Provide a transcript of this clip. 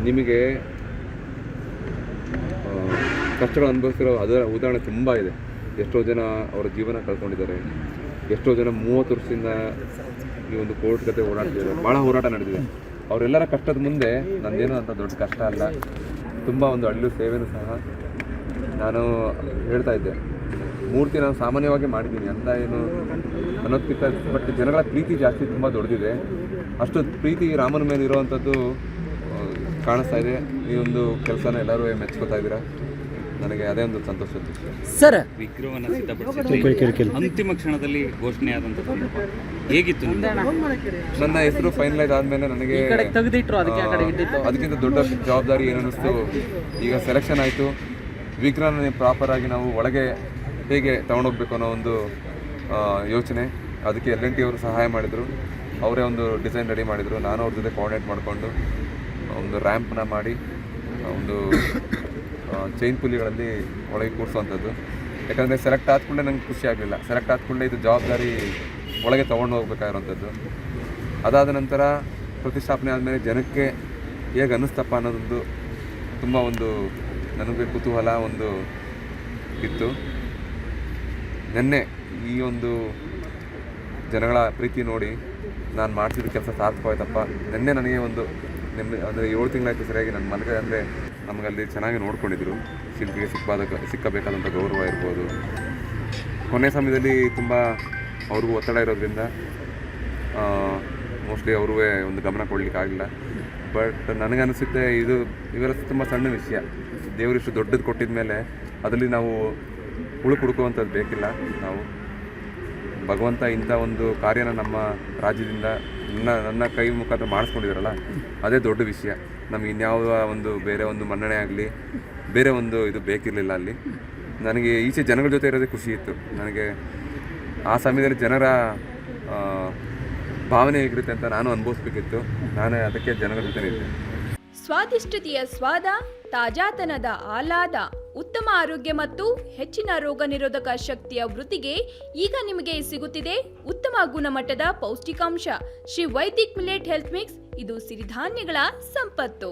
ನಿಮಗೆ ಕಷ್ಟಗಳು ಅನುಭವಿಸಿರೋ ಅದರ ಉದಾಹರಣೆ ತುಂಬ ಇದೆ. ಎಷ್ಟೋ ಜನ ಅವರ ಜೀವನ ಕಳ್ಕೊಂಡಿದ್ದಾರೆ. ಎಷ್ಟೋ ಜನ 30 ವರ್ಷದಿಂದ ಈ ಒಂದು ಕೋರ್ಟ್ ಕತೆ ಓಡಾಡ್ತಿದ್ದಾರೆ. ಭಾಳ ಹೋರಾಟ ನಡೆದಿದೆ. ಅವರೆಲ್ಲರ ಕಷ್ಟದ ಮುಂದೆ ನಂದೇನು ಅಂತ ದೊಡ್ಡ ಕಷ್ಟ ಅಲ್ಲ. ತುಂಬ ಒಂದು ಅಳ್ಳು ಸೇವೆನೂ ಸಹ ನಾನು ಹೇಳ್ತಾ ಇದ್ದೆ. ಮೂರ್ತಿ ನಾನು ಸಾಮಾನ್ಯವಾಗಿ ಮಾಡಿದ್ದೀನಿ ಅಂತ ಏನು ಅನ್ನೋದಕ್ಕಿಂತ ಬಟ್ ಜನಗಳ ಪ್ರೀತಿ ಜಾಸ್ತಿ ತುಂಬ ದೊಡ್ಡದಿದೆ. ಅಷ್ಟು ಪ್ರೀತಿ ರಾಮನ ಮೇಲೆ ಇರೋವಂಥದ್ದು ಕಾಣಿಸ್ತಾ ಇದೆ. ಈ ಒಂದು ಕೆಲಸನ ಎಲ್ಲರೂ ಮೆಚ್ಕೋತಾ ಇದ್ದೀರಾ. ನನಗೆ ಅದೇ ಒಂದು ಸಂತೋಷದ ವಿಷಯ. ಸರ್, ವಿಗ್ರಹವನ್ನು ಸಿದ್ಧಪಡಿಸಿ ಅಂತಿಮ ಕ್ಷಣದಲ್ಲಿ ಘೋಷಣೆ ಆದಂಥದ್ದು ಹೇಗಿತ್ತು? ನನ್ನ ಹೆಸರು ಫೈನಲೈಸ್ ಆದಮೇಲೆ ನನಗೆ ಅದಕ್ಕಿಂತ ದೊಡ್ಡ ಜವಾಬ್ದಾರಿ ಏನು ಅನ್ನಿಸ್ತು. ಈಗ ಸೆಲೆಕ್ಷನ್ ಆಯಿತು. ವಿಗ್ರಹನ ಪ್ರಾಪರಾಗಿ ನಾವು ಒಳಗೆ ಹೇಗೆ ತೊಗೊಂಡೋಗ್ಬೇಕು ಅನ್ನೋ ಒಂದು ಯೋಚನೆ. ಅದಕ್ಕೆ L&T ಅವರು ಸಹಾಯ ಮಾಡಿದರು. ಅವರೇ ಒಂದು ಡಿಸೈನ್ ರೆಡಿ ಮಾಡಿದರು. ನಾನು ಅವ್ರ ಜೊತೆ ಕೋಆರ್ಡಿನೇಟ್ ಮಾಡಿಕೊಂಡು ಒಂದು ರ್ಯಾಂಪ್ನ ಮಾಡಿ ಒಂದು ಚೈನ್ ಪುಲಿಗಳಲ್ಲಿ ಒಳಗೆ ಕೂರಿಸುವಂಥದ್ದು. ಯಾಕಂದರೆ ಸೆಲೆಕ್ಟ್ ಆದ್ಕೊಂಡೆ ನಂಗೆ ಖುಷಿ ಆಗಲಿಲ್ಲ. ಸೆಲೆಕ್ಟ್ ಆದ್ಕೊಂಡೆ ಇದು ಜವಾಬ್ದಾರಿ ಒಳಗೆ ತೊಗೊಂಡು ಹೋಗ್ಬೇಕಾಗಿರೋಂಥದ್ದು. ಅದಾದ ನಂತರ ಪ್ರತಿಷ್ಠಾಪನೆ ಆದಮೇಲೆ ಜನಕ್ಕೆ ಹೇಗೆ ಅನ್ನಿಸ್ತಪ್ಪ ಅನ್ನೋದೊಂದು ತುಂಬ ಒಂದು ನನಗೆ ಕುತೂಹಲ ಒಂದು ಇತ್ತು. ನೆನ್ನೆ ಈ ಒಂದು ಜನಗಳ ಪ್ರೀತಿ ನೋಡಿ ನಾನು ಮಾಡಿಸಿದ ಕೆಲಸ ಸಾರ್ಥಕವಾಯ್ತಪ್ಪ. ನೆನ್ನೆ ನನಗೆ ಒಂದು ಅಂದರೆ 7 ತಿಂಗಳಾಯ್ತು ಸರಿಯಾಗಿ ನನ್ನ ಮನೆಗೆ. ಅಂದರೆ ನಮಗಲ್ಲಿ ಚೆನ್ನಾಗಿ ನೋಡ್ಕೊಂಡಿದ್ರು. ಶಿಲ್ಪಿಗೆ ಸಿಕ್ಕಬೇಕಾದಂಥ ಗೌರವ ಇರ್ಬೋದು. ಕೊನೆ ಸಮಯದಲ್ಲಿ ತುಂಬ ಅವ್ರಿಗೂ ಒತ್ತಡ ಇರೋದ್ರಿಂದ ಮೋಸ್ಟ್ಲಿ ಅವ್ರೂ ಒಂದು ಗಮನ ಕೊಡಲಿಕ್ಕೆ ಆಗಲಿಲ್ಲ. ಬಟ್ ನನಗನ್ನಿಸುತ್ತೆ ಇವೆಲ್ಲ ತುಂಬ ಸಣ್ಣ ವಿಷಯ. ದೇವರಿಷ್ಟು ದೊಡ್ಡದು ಕೊಟ್ಟಿದ ಮೇಲೆ ಅದರಲ್ಲಿ ನಾವು ಹುಡುಕುವಂಥದ್ದು ಬೇಕಿಲ್ಲ. ನಾವು ಭಗವಂತ ಇಂಥ ಒಂದು ಕಾರ್ಯನ ನಮ್ಮ ರಾಜ್ಯದಿಂದ ನನ್ನ ಕೈ ಮುಖಾಂತರ ಮಾಡಿಸ್ಕೊಂಡಿದ್ದಾರಲ್ಲ, ಅದೇ ದೊಡ್ಡ ವಿಷಯ. ನಮಗೆ ಇನ್ಯಾವ ಒಂದು ಬೇರೆ ಒಂದು ಮನ್ನಣೆ ಆಗಲಿ, ಬೇರೆ ಒಂದು ಇದು ಬೇಕಿರಲಿಲ್ಲ ಅಲ್ಲಿ. ನನಗೆ ಈಚೆ ಜನಗಳ ಜೊತೆ ಇರೋದೇ ಖುಷಿ ಇತ್ತು. ನನಗೆ ಆ ಸಮಯದಲ್ಲಿ ಜನರ ಭಾವನೆ ಹೇಗಿರುತ್ತೆ ಅಂತ ನಾನು ಅನುಭವಿಸ್ಬೇಕಿತ್ತು. ನಾನೇ ಅದಕ್ಕೆ ಜನಗಳ ಜೊತೆ ಇದ್ದೆ. ಸ್ವಾದಿಷ್ಟತೆಯ ಸ್ವಾದ, ತಾಜಾತನದ ಆಹ್ಲಾದ, ಉತ್ತಮ ಆರೋಗ್ಯ ಮತ್ತು ಹೆಚ್ಚಿನ ರೋಗ ನಿರೋಧಕ ಶಕ್ತಿಯ ವೃದ್ಧಿಗೆ ಈಗ ನಿಮಗೆ ಸಿಗುತ್ತಿದೆ ಉತ್ತಮ ಗುಣಮಟ್ಟದ ಪೌಷ್ಟಿಕಾಂಶ. Shri Vaidik millet health mix. ಇದು ಸಿರಿಧಾನ್ಯಗಳ ಸಂಪತ್ತು.